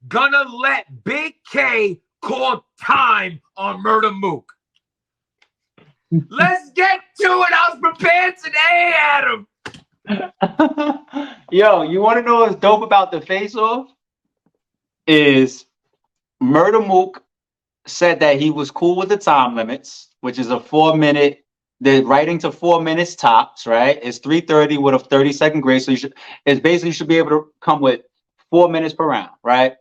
gonna let Big K call time on Murder Mook? Let's get to it. I was prepared today, Adam. Yo, you want to know what's dope about the face-off? Is Murder Mook said that he was cool with the time limits, which is a 4 minute. The writing to 4 minutes tops, right? It's 3:30 with a 30-second grace. So it's basically you should be able to come with 4 minutes per round, right?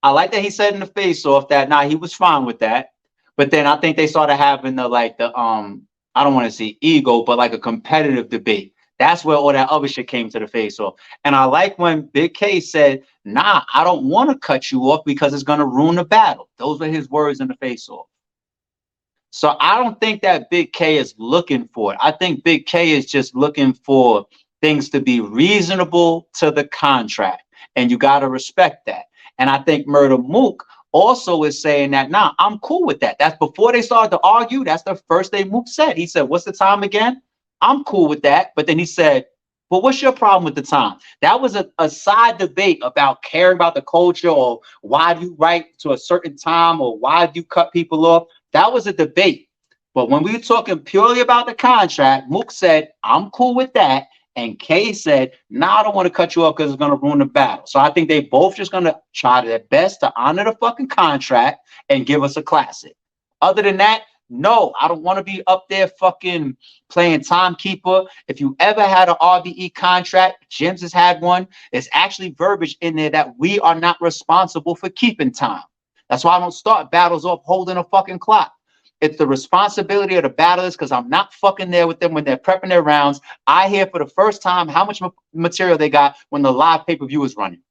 I like that he said in the face-off that he was fine with that. But then I think they started having the I don't want to say ego, but like a competitive debate. That's where all that other shit came to the face-off. And I like when Big K said, "Nah, I don't want to cut you off because it's gonna ruin the battle." Those were his words in the face-off. So I don't think that Big K is looking for it. I think Big K is just looking for things to be reasonable to the contract. And you got to respect that. And I think Murder Mook also is saying that, nah, I'm cool with that. That's before they started to argue. That's the first thing Mook said. He said, what's the time again? I'm cool with that. But then he said, well, what's your problem with the time? That was a side debate about caring about the culture or why do you write to a certain time or why do you cut people off? That was a debate. But when we were talking purely about the contract, Mook said, I'm cool with that. And Kay said, nah, I don't want to cut you off because it's going to ruin the battle. So I think they both just going to try their best to honor the fucking contract and give us a classic. Other than that, no, I don't want to be up there fucking playing timekeeper. If you ever had an RBE contract, Jim's has had one. There's actually verbiage in there that we are not responsible for keeping time. That's why I don't start battles off holding a fucking clock. It's the responsibility of the battlers because I'm not fucking there with them when they're prepping their rounds. I hear for the first time how much material they got when the live pay-per-view is running.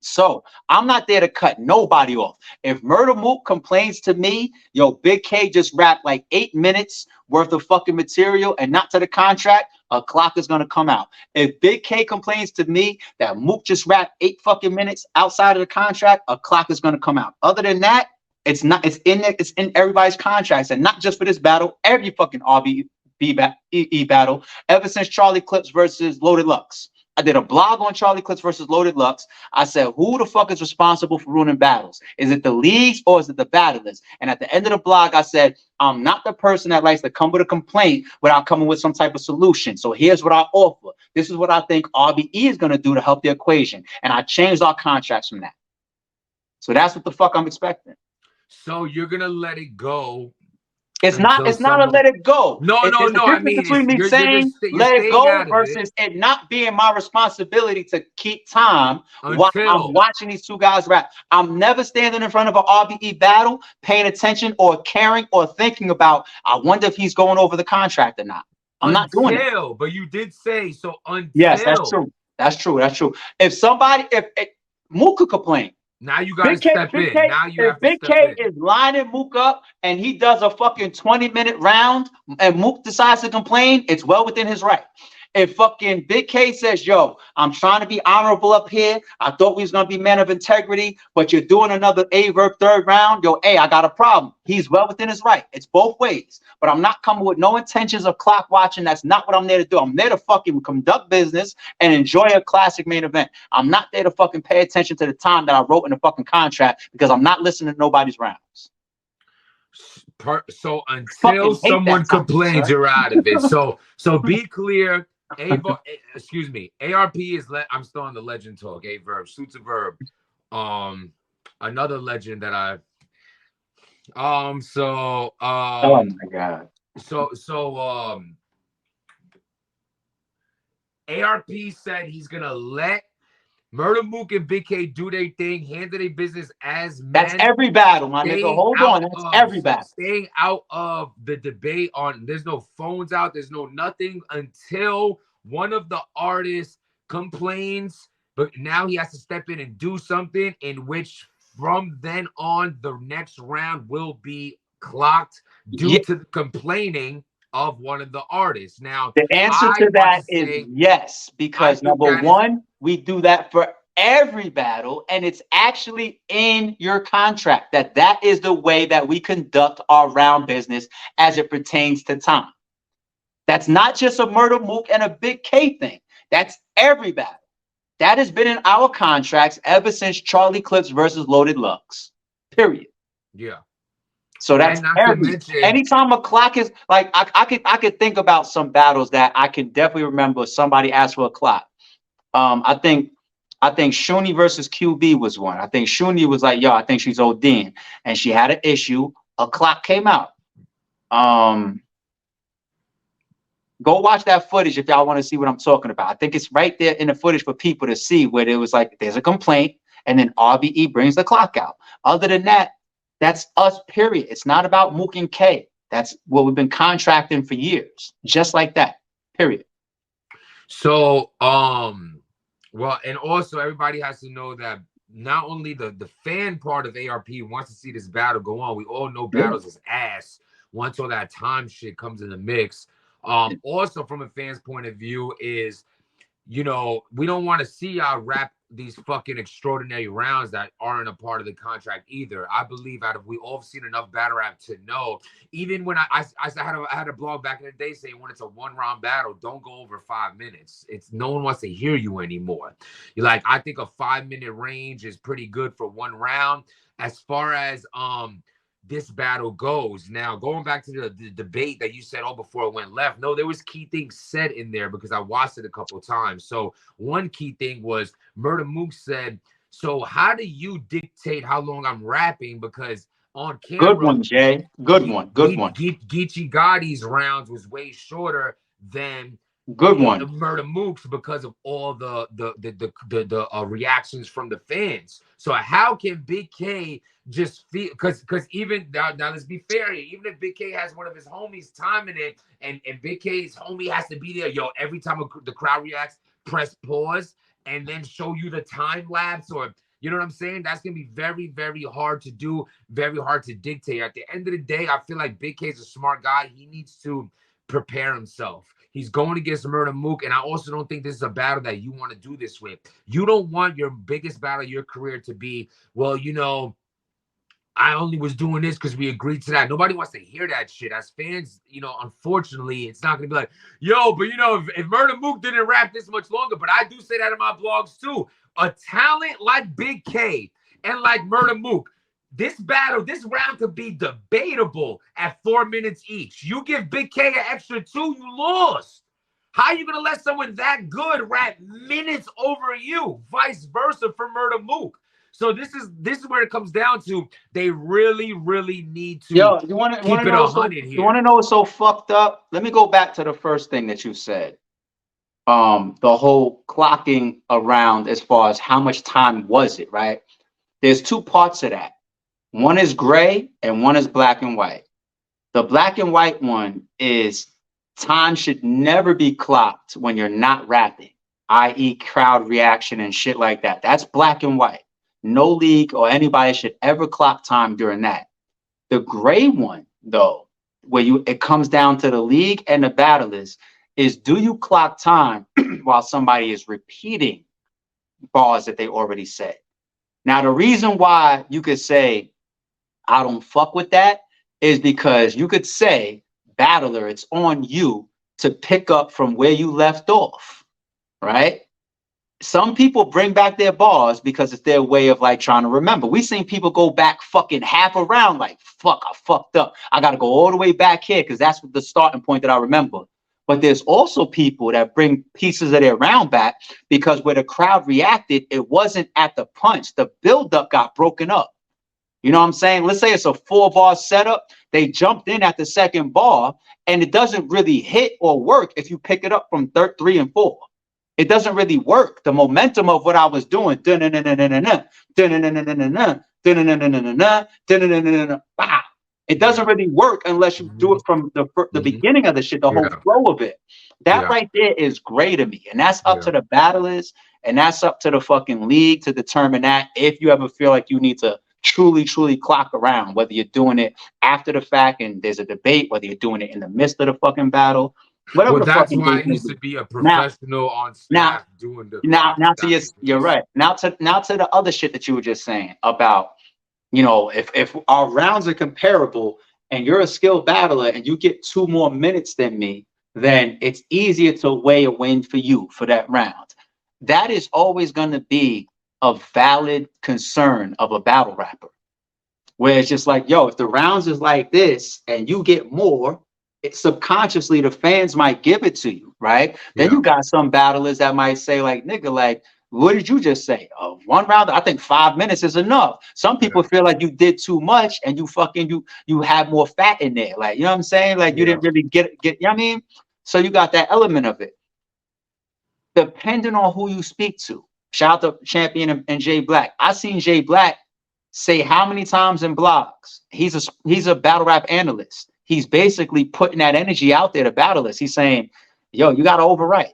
So I'm not there to cut nobody off. If Murder Mook complains to me, yo, Big K just rapped like 8 minutes worth of fucking material and not to the contract, a clock is gonna come out. If Big K complains to me that Mook just rapped 8 fucking minutes outside of the contract, a clock is gonna come out. Other than that, it's not. It's in there. It's in everybody's contracts, and not just for this battle. Every fucking RBE battle ever since Charlie Clips versus Loaded Lux. I did a blog on Charlie Clips versus Loaded Lux. I said, who the fuck is responsible for ruining battles? Is it the leagues or is it the battlers? And at the end of the blog, I said, I'm not the person that likes to come with a complaint without coming with some type of solution. So here's what I offer. This is what I think RBE is going to do to help the equation. And I changed our contracts from that. So that's what the fuck I'm expecting. So you're going to let it go. It's not a let it go. No. I mean, between me saying let it go versus it not being my responsibility to keep time while I'm watching these two guys rap. I'm never standing in front of an RBE battle, paying attention or caring or thinking about, I wonder if he's going over the contract or not. I'm not doing it. But you did say so until. Yes, that's true. That's true. If Mook could complain. Now you got to step in. Now you have to Big K is lining Mook up and he does a fucking 20-minute round and Mook decides to complain, it's well within his right. If fucking Big K says, yo, I'm trying to be honorable up here. I thought we was going to be men of integrity, but you're doing another A-verb third round. Yo, hey, I got a problem. He's well within his right. It's both ways. But I'm not coming with no intentions of clock watching. That's not what I'm there to do. I'm there to fucking conduct business and enjoy a classic main event. I'm not there to fucking pay attention to the time that I wrote in the fucking contract because I'm not listening to nobody's rounds. So until someone complains, you're out of it. So be clear. Excuse me. ARP is I'm still on the legend talk. A verb, suits a verb. Another legend that oh my god. ARP said he's gonna let Murder Mook and Big K do their thing, handle their business as men. That's every battle, my nigga. Hold on. That's every battle. Staying out of the debate there's no phones out, there's no nothing until one of the artists complains, but now he has to step in and do something in which from then on, the next round will be clocked due to the complaining of one of the artists. Now, the answer to that is yes, because number one, we do that for every battle, and it's actually in your contract that is the way that we conduct our round business as it pertains to time. That's not just a Murder Mook and a Big K thing. That's every battle. That has been in our contracts ever since Charlie Clips versus Loaded Lux. Period. Yeah. So that's And not to every mention, anytime a clock is like I could think about some battles that I can definitely remember somebody asked for a clock. I think Shuni versus QB was one. I think Shuni was like, yo, I think she's ODing. And she had an issue. A clock came out. Go watch that footage if y'all want to see what I'm talking about. I think it's right there in the footage for people to see where it was like there's a complaint and then RBE brings the clock out. Other than that, that's us, period. It's not about Mook and K. That's what we've been contracting for years. Just like that. Period. so well, and also everybody has to know that not only the fan part of ARP wants to see this battle go on. We all know Yeah. battles is ass once all that time shit comes in the mix. Also from a fan's point of view is, we don't want to see y'all rap these fucking extraordinary rounds that aren't a part of the contract either. I believe we all seen enough battle rap to know, even when I had a blog back in the day saying when it's a 1-round battle, don't go over 5 minutes. It's no one wants to hear you anymore. You're like, I think a 5-minute range is pretty good for 1 round. As far as this battle goes. Now, going back to the debate that you said, before it went left, no, there was key things said in there because I watched it a couple of times. So one key thing was Murder Mook said, so how do you dictate how long I'm rapping? Because on Good camera, one, Jay. Good one. Good one. Geechee Gotti's rounds was way shorter than Good one. Murder Mooks because of all the reactions from the fans. So how can Big K just feel, because even now let's be fair here, even if Big K has one of his homies timing it and Big K's homie has to be there, every time the crowd reacts, press pause and then show you the time lapse, or you know what I'm saying? That's gonna be very, very hard to do, very hard to dictate. At the end of the day, I feel like Big K's a smart guy. He needs to prepare himself. He's going against Murder Mook, and I also don't think this is a battle that you want to do this with. You don't want your biggest battle of your career to be, well, I only was doing this because we agreed to that. Nobody wants to hear that shit. As fans, unfortunately, it's not going to be like, yo, but if Murder Mook didn't rap this much longer, but I do say that in my blogs too. A talent like Big K and like Murder Mook, this round could be debatable at 4 minutes each. You give Big K an extra 2, you lost. How are you going to let someone that good rap minutes over you? Vice versa for Murder Mook. So this is where it comes down to. They really, really need to keep it 100 here. You want to know what's so fucked up? Let me go back to the first thing that you said. The whole clocking around as far as how much time was it, right? There's 2 parts of that. One is gray and one is black and white. The black and white one is time should never be clocked when you're not rapping, i.e. crowd reaction and shit like that. That's black and white. No league or anybody should ever clock time during that. The gray one, though, where it comes down to the league and the battlers, is do you clock time while somebody is repeating bars that they already said? Now, the reason why you could say, I don't fuck with that, is because you could say, battler, it's on you to pick up from where you left off, right? Some people bring back their bars because it's their way of like trying to remember. We've seen people go back fucking half around like, fuck, I fucked up. I got to go all the way back here because that's the starting point that I remember. But there's also people that bring pieces of their round back because where the crowd reacted, it wasn't at the punch. The buildup got broken up. You know what I'm saying? Let's say it's a 4-bar setup. They jumped in at the second bar, and it doesn't really hit or work if you pick it up from 3 and 4. It doesn't really work. The momentum of what I was doing, it doesn't really work unless you do it from the beginning of the shit, the whole flow of it. That right there is great to me. And that's up to the battlers, and that's up to the fucking league to determine that if you ever feel like you need to truly clock around, whether you're doing it after the fact and there's a debate, whether you're doing it in the midst of the fucking battle. Whatever that's why it needs to be a professional on staff doing the now to you're right. Now to the other shit that you were just saying about, if our rounds are comparable and you're a skilled battler and you get 2 more minutes than me, then it's easier to weigh a win for you for that round. that is always going to be a valid concern of a battle rapper. Where it's just like, yo, if the rounds is like this and you get more, it's subconsciously the fans might give it to you, right? Then Yeah. you got some battlers that might say, like, nigga, like, what did you just say? One round, I think 5 minutes is enough. Some people Yeah. feel like you did too much and you have more fat in there. Like, you know what I'm saying? Like you Yeah. didn't really get, you know what I mean? So you got that element of it. Depending on who you speak to. Shout out to Champion and Jay Black. I seen Jay Black say how many times in blogs. He's a battle rap analyst. He's basically putting that energy out there to battlers. He's saying, yo, you got to overwrite.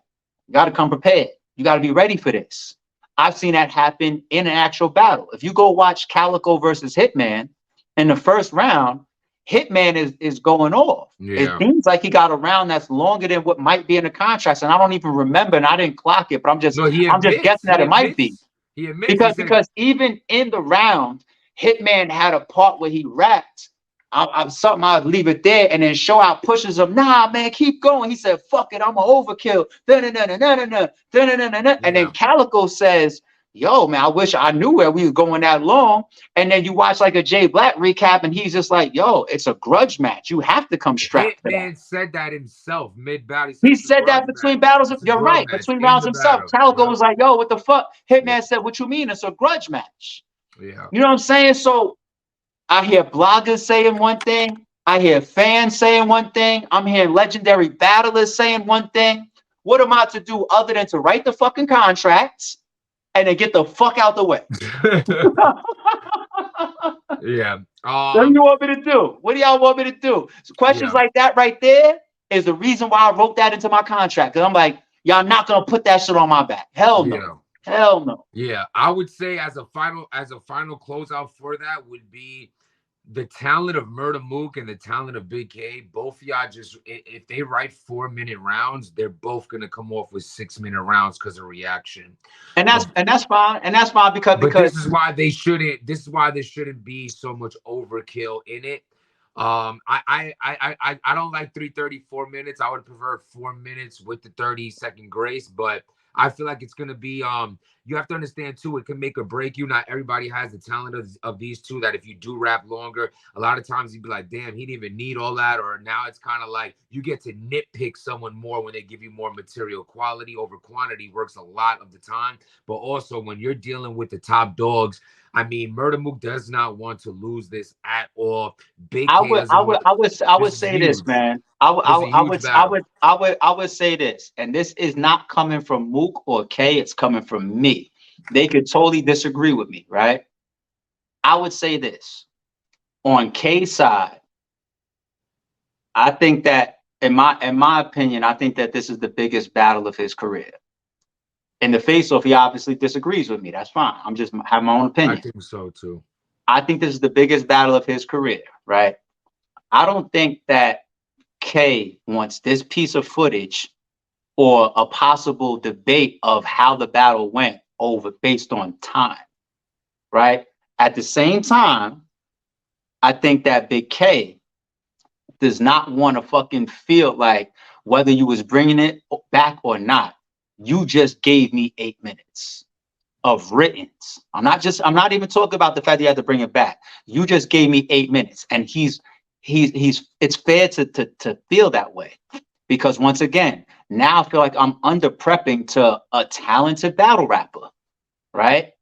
You got to come prepared. You got to be ready for this. I've seen that happen in an actual battle. If you go watch Calico versus Hitman in the first round, Hitman is going off. It Yeah. seems like he got a round that's longer than what might be in the contracts, and I don't even remember, and I didn't clock it, but I'm just No, he guessing admits. that He it might be. admits. He admits. He said, Because even in the round, Hitman had a part where he rapped. Something I'd leave it there, and then Show Out pushes him. Nah, man, keep going. He said, "Fuck it, I'm a overkill." And then Calico says, "Yo, man, I wish I knew where we was going that long." And then you watch like a Jay Black recap, and he's just like, "Yo, it's a grudge match. You have to come strapped to that." Hitman said that himself mid battle. He said that between battles. It's a You're grudge right. match Between in rounds the himself, battle. Calico Yep. was like, "Yo, what the fuck?" Hitman Yeah. said, "What you mean? It's a grudge match." Yeah. You know what I'm saying? So I hear bloggers saying one thing. I hear fans saying one thing. I'm hearing legendary battlers saying one thing. What am I to do other than to write the fucking contracts and then get the fuck out the way? Yeah. What do you want me to do? What do y'all want me to do? So questions like that right there is the reason why I wrote that into my contract. Because I'm like, y'all not gonna put that shit on my back. Hell no. Yeah. Hell no. Yeah. I would say as a final closeout for that would be the talent of Murder Mook and the talent of Big K. Both of y'all just, if they write 4-minute rounds, they're both gonna come off with 6-minute rounds because of reaction. And that's fine. And that's fine because this is why they shouldn't. This is why there shouldn't be so much overkill in it. I don't like 3:34 minutes. I would prefer 4 minutes with the 30-second grace, but I feel like it's gonna be you have to understand too, it can make or break you. Not everybody has the talent of these two, that if you do rap longer, a lot of times you'd be like, damn, he didn't even need all that. Or now it's kind of like you get to nitpick someone more when they give you more material. Quality over quantity works a lot of the time. But also when you're dealing with the top dogs, I mean, Murder Mook does not want to lose this at all. Big K I would say this, man. I would say this, and this is not coming from Mook or K. It's coming from me. They could totally disagree with me, right? I would say this on K's side. I think that, in my opinion, I think that this is the biggest battle of his career. In the face-off, he obviously disagrees with me. That's fine. I'm just have my own opinion. I think so too. I think this is the biggest battle of his career, right? I don't think that K wants this piece of footage or a possible debate of how the battle went over based on time, right? At the same time, I think that Big K does not want to fucking feel like whether you was bringing it back or not, you just gave me 8 minutes of writtens. I'm not even talking about the fact that you had to bring it back. You just gave me 8 minutes, and it's fair to feel that way, because once again, now I feel like I'm under prepping to a talented battle rapper, right?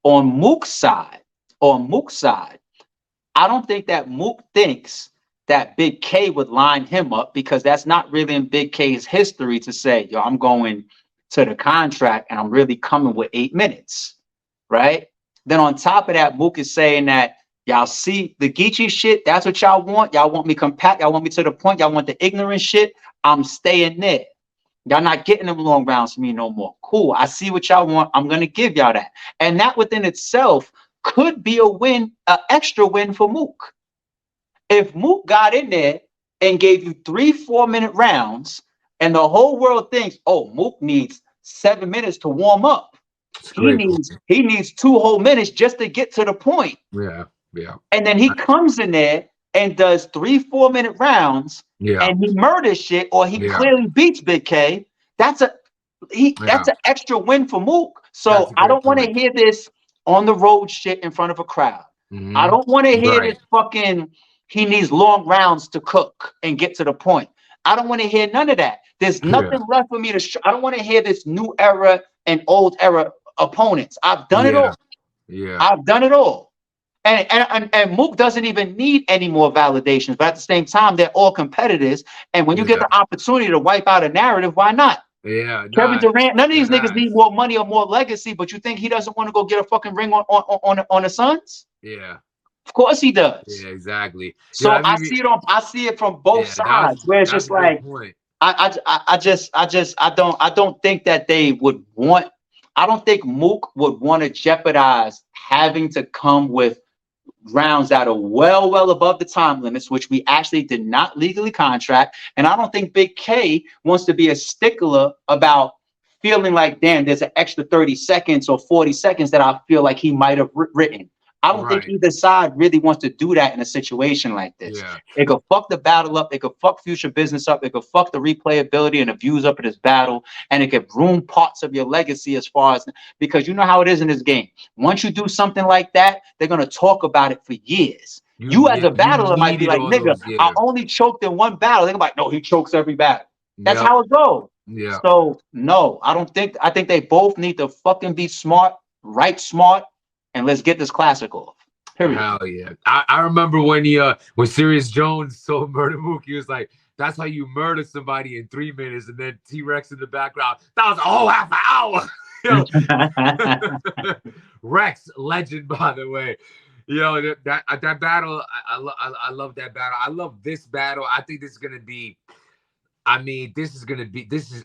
On Mook's side, I don't think that Mook thinks that Big K would line him up, because that's not really in Big K's history to say, yo, I'm going to the contract and I'm really coming with 8 minutes, right? Then on top of that, Mook is saying that, y'all see the Geechee shit, that's what y'all want. Y'all want me compact, y'all want me to the point, y'all want the ignorant shit. I'm staying there. Y'all not getting them long rounds from me no more. Cool, I see what y'all want. I'm gonna give y'all that. And that within itself could be a win, an extra win for Mook. If Mook got in there and gave you 3-4 minute rounds, and the whole world thinks, oh, Mook needs 7 minutes to warm up. He needs 2 whole minutes just to get to the point. Yeah. And then he comes in there and does 3-4 minute rounds, and he murders shit, or he clearly beats Big K. That's an extra win for Mook. That's So a I great don't want to point. hear this on the road shit in front of a crowd. I don't want to hear Right. this fucking he needs long rounds to cook and get to the point. I don't want to hear none of that. There's Yeah. nothing left for me to I don't want to hear this new era and old era opponents. I've done it Yeah. all. Yeah. I've done it all. And Mook doesn't even need any more validations, but at the same time, they're all competitors. And when you get Yeah. the opportunity to wipe out a narrative, why not? Yeah. Kevin Nah, Durant, none of these that niggas ass. need more money or more legacy, but you think he doesn't want to go get a fucking ring on the Suns? Yeah. Of course he does. Yeah, exactly. Yo, So I see it from both yeah, sides, where it's that's just a good like point. I don't think that they would want. I don't think Mook would want to jeopardize having to come with rounds that are well above the time limits, which we actually did not legally contract. And I don't think Big K wants to be a stickler about feeling like, damn, there's an extra 30 seconds or 40 seconds that I feel like he might have written. I don't think Right. either side really wants to do that in a situation like this. Yeah. It could fuck the battle up. It could fuck future business up. It could fuck the replayability and the views up of this battle. And it could ruin parts of your legacy as far as, because you know how it is in this game. Once you do something like that, they're going to talk about it for years. You as Yeah, a you battler might be needed like, all nigga, those. I Yeah. only choked in one battle. They're like, no, he chokes every battle. That's Yep. how it goes. Yeah. So no, I think they both need to fucking be smart, write smart, and let's get this classic off. Period. Hell yeah. I remember when Sirius Jones told Murder Mook, he was like, that's how you murder somebody in 3 minutes, and then T-Rex in the background. That was a whole half an hour. Yo. Rex, legend, by the way. Yo, that battle, I love that battle. I love this battle. I think this is gonna be. I mean,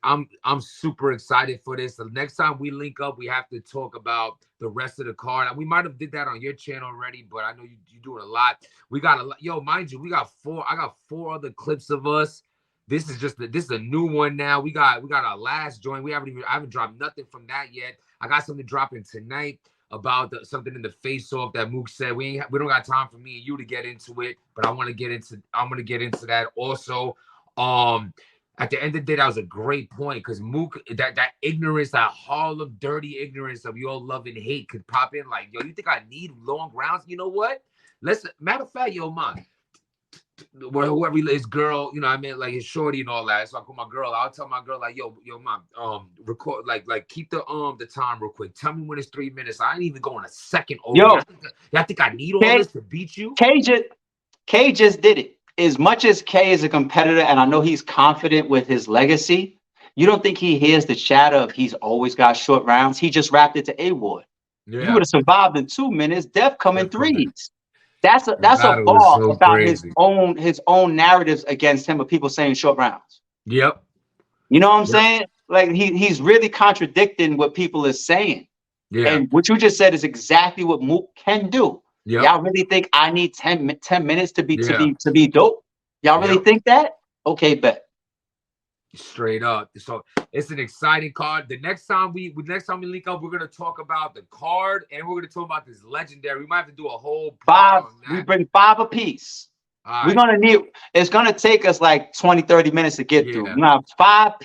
I'm super excited for this. The next time we link up, we have to talk about the rest of the card. We might have did that on your channel already, but I know you doing a lot. We got a lot. Yo, mind you, I got 4 other clips of us. This is a new one now. We got our last joint. I haven't dropped nothing from that yet. I got something dropping tonight about something in the face off that Mook said. We don't got time for me and you to get into it, but I'm gonna get into that also. At the end of the day, that was a great point, because Mook, that ignorance, that Harlem dirty ignorance of your love and hate could pop in like, yo, you think I need long rounds? You know what? Matter of fact, yo, man, whoever his girl, I mean, like his shorty and all that. So I call my girl. I'll tell my girl like, yo, mom, record, like keep the time real quick. Tell me when it's 3 minutes. I ain't even going a second over. Yo, Y'all think I need all K, this to beat you? K just did it. As much as K is a competitor, and I know he's confident with his legacy, you don't think he hears the chatter of he's always got short rounds? He just wrapped it to A-Ward. Yeah. You would have survived in 2 minutes. Def come in threes. That's a battle was bar so about crazy. his own narratives against him of people saying short rounds. Yep. You know what I'm saying? Like he's really contradicting what people are saying. Yeah. And what you just said is exactly what Mook can do. Yep. Y'all really think I need 10 minutes to be dope? Y'all really Yep. think that? Okay, bet. Straight up. So it's an exciting card. The next time we link up, we're gonna talk about the card, and we're gonna talk about this legendary. We might have to do a whole Five. on that. We bring 5 apiece. All We're right. gonna need. It's gonna take us like 20-30 minutes to get through. Yeah. We're gonna have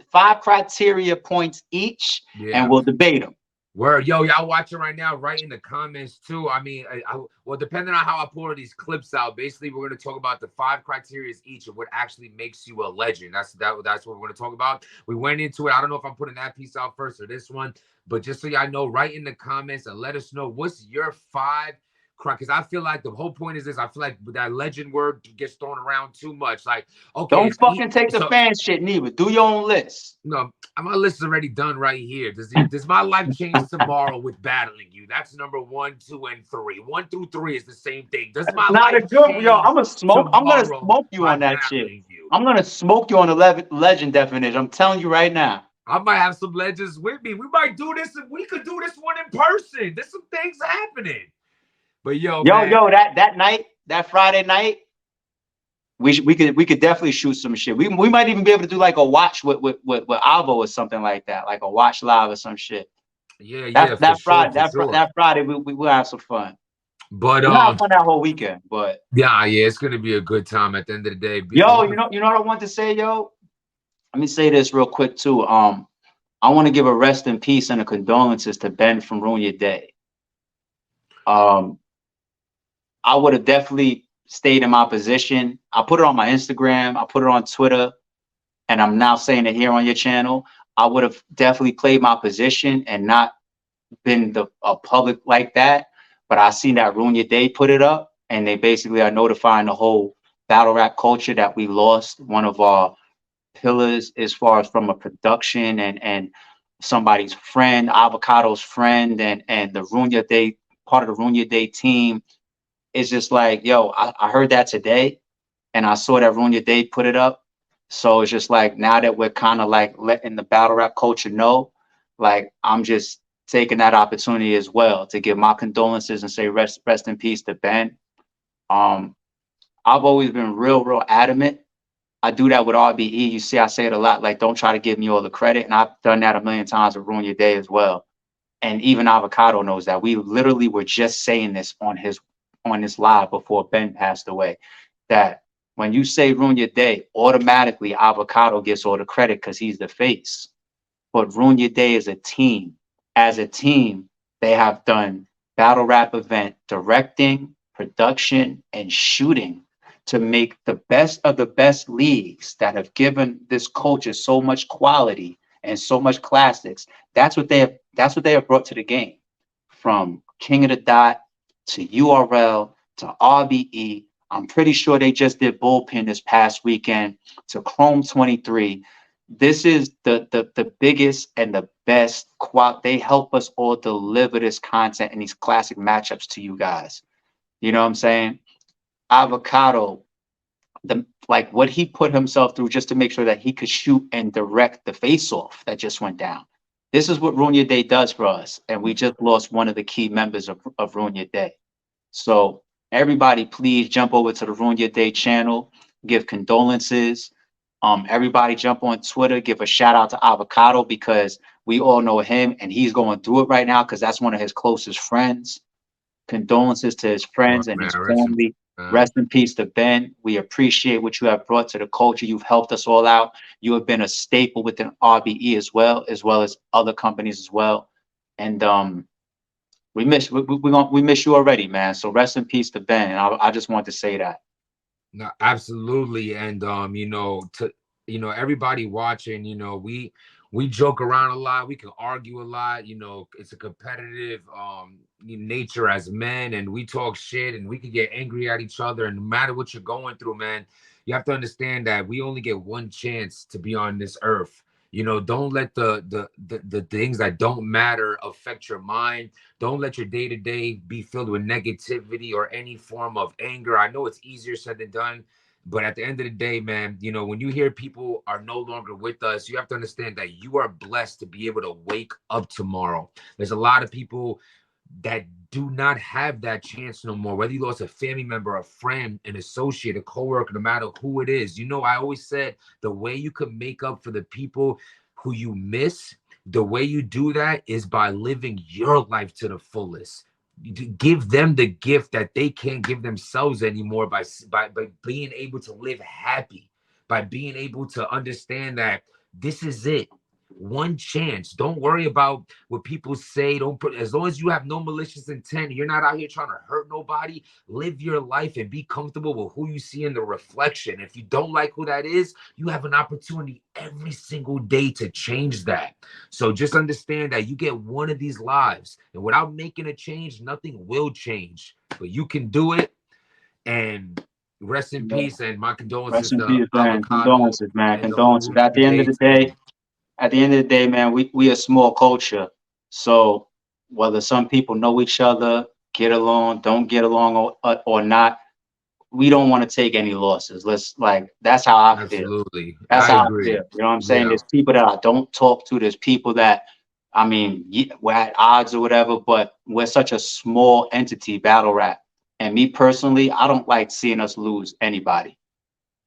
5 criteria points each, Yeah. and we'll debate them. Word, yo, y'all watching right now? Write in the comments too. I mean, well, depending on how I pull these clips out, basically we're going to talk about the 5 criteria each of what actually makes you a legend. That's what we're going to talk about. We went into it. I don't know if I'm putting that piece out first or this one, but just so y'all know, write in the comments and let us know what's your 5. Because I feel like the whole point is this. I feel like that legend word gets thrown around too much. Like, okay, don't fucking take the fan shit neither. Do your own list. No, my list is already done right here. Does my life change tomorrow with battling you? That's number 1, 2, and 3. 1 through 3 is the same thing. Does my life change? Yo, I'm gonna smoke. I'm gonna tomorrow smoke you by on that shit. battling you? I'm gonna smoke you on the legend definition. I'm telling you right now. I might have some legends with me. We might do this. We could do this one in person. There's some things happening. But man. that night, that Friday night, we could definitely shoot some shit. We might even be able to do like a watch with Alvo or something like that, like a watch live or some shit. Yeah. That Friday we will have some fun. But we'll have fun that whole weekend. But yeah, it's gonna be a good time at the end of the day. Yo, you know what I want to say, yo. Let me say this real quick too. I want to give a rest in peace and a condolences to Ben from Ruin Your Day. Um, I would have definitely stayed in my position. I put it on my Instagram, I put it on Twitter, and I'm now saying it here on your channel. I would have definitely played my position and not been the a public like that. But I seen that Ruin Your Day put it up, and they basically are notifying the whole battle rap culture that we lost one of our pillars as far as from a production and somebody's friend, Avocado's friend, and the Ruin Your Day part of the Ruin Your Day team. It's just like, yo, I heard that today, and I saw that Ruin Your Day put it up. So it's just like now that we're kind of like letting the battle rap culture know, like I'm just taking that opportunity as well to give my condolences and say rest in peace to Ben. Um, I've always been real adamant. I do that with RBE. You see, I say it a lot, like don't try to give me all the credit. And I've done that a million times with Ruin Your Day as well. And even Avocado knows that. We literally were just saying this on his live before Ben passed away. That when you say Ruin Your Day, automatically Avocado gets all the credit because he's the face. But Ruin Your Day is a team. As a team, they have done battle rap event directing, production, and shooting to make the best of the best leagues that have given this culture so much quality and so much classics. That's what they have brought to the game. From King of the Dot to URL to RBE. I'm pretty sure they just did Bullpen this past weekend to Chrome 23. This is the biggest and the best they help us all deliver this content and these classic matchups to you guys. You know what I'm saying? Avocado, the like what he put himself through just to make sure that he could shoot and direct the face off that just went down. This is what Ruin Your Day does for us. And we just lost one of the key members of Ruin Your Day. So everybody, please jump over to the Ruin Your Day channel, give condolences. Everybody jump on Twitter, give a shout out to Avocado because we all know him and he's going through it right now because that's one of his closest friends. Condolences to his All friends right, and his man. Rest in peace, family. man. Rest in peace to Ben. We appreciate what you have brought to the culture. You've helped us all out. You have been a staple within RBE as well as other companies as well. And we miss you already, man. So rest in peace to Ben. And I just want to say that. No, absolutely. And to everybody watching, we joke around a lot, we can argue a lot, it's a competitive nature as men, and we talk shit and we can get angry at each other. And no matter what you're going through, man, you have to understand that we only get one chance to be on this earth. Don't let the things that don't matter affect your mind. Don't let your day to day be filled with negativity or any form of anger. I know it's easier said than done, but at the end of the day, man, when you hear people are no longer with us, you have to understand that you are blessed to be able to wake up tomorrow. There's a lot of people that do not have that chance no more. Whether you lost a family member, a friend, an associate, a coworker, no matter who it is. I always said the way you could make up for the people who you miss, the way you do that is by living your life to the fullest. Give them the gift that they can't give themselves anymore by being able to live happy, by being able to understand that this is it. One chance. Don't worry about what people say. Don't put as long as you have no malicious intent, you're not out here trying to hurt nobody. Live your life and be comfortable with who you see in the reflection. If you don't like who that is, you have an opportunity every single day to change that. So just understand that you get one of these lives, and without making a change, nothing will change. But you can do it. And rest in peace. And my Rest condolences in to peace, man. Avocado Condolences, man. and the whole Condolences. Ruin Your Day team. At the end of the day, man, we a small culture. So whether some people know each other, get along, don't get along, or not, we don't want to take any losses. That's how I feel. Absolutely. That's I how I agree. feel. You know what I'm saying? Yeah. There's people that I don't talk to. There's people that, I mean, we're at odds or whatever, but we're such a small entity, battle rap. And me personally, I don't like seeing us lose anybody.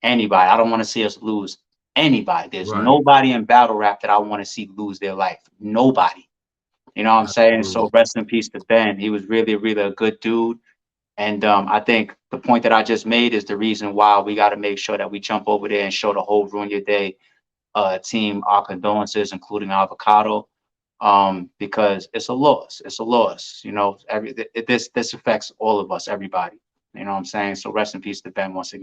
Anybody. I don't want to see us lose anybody. There's Right. nobody in battle rap that I want to see lose their life. Nobody. You know what I'm saying? So Absolutely. rest in peace to Ben. He was really a good dude. And I think the point that I just made is the reason why we got to make sure that we jump over there and show the whole Ruin Your Day team our condolences, including Avocado, because it's a loss. It's a loss. You know, this affects all of us, everybody. You know what I'm saying? So rest in peace to Ben once again.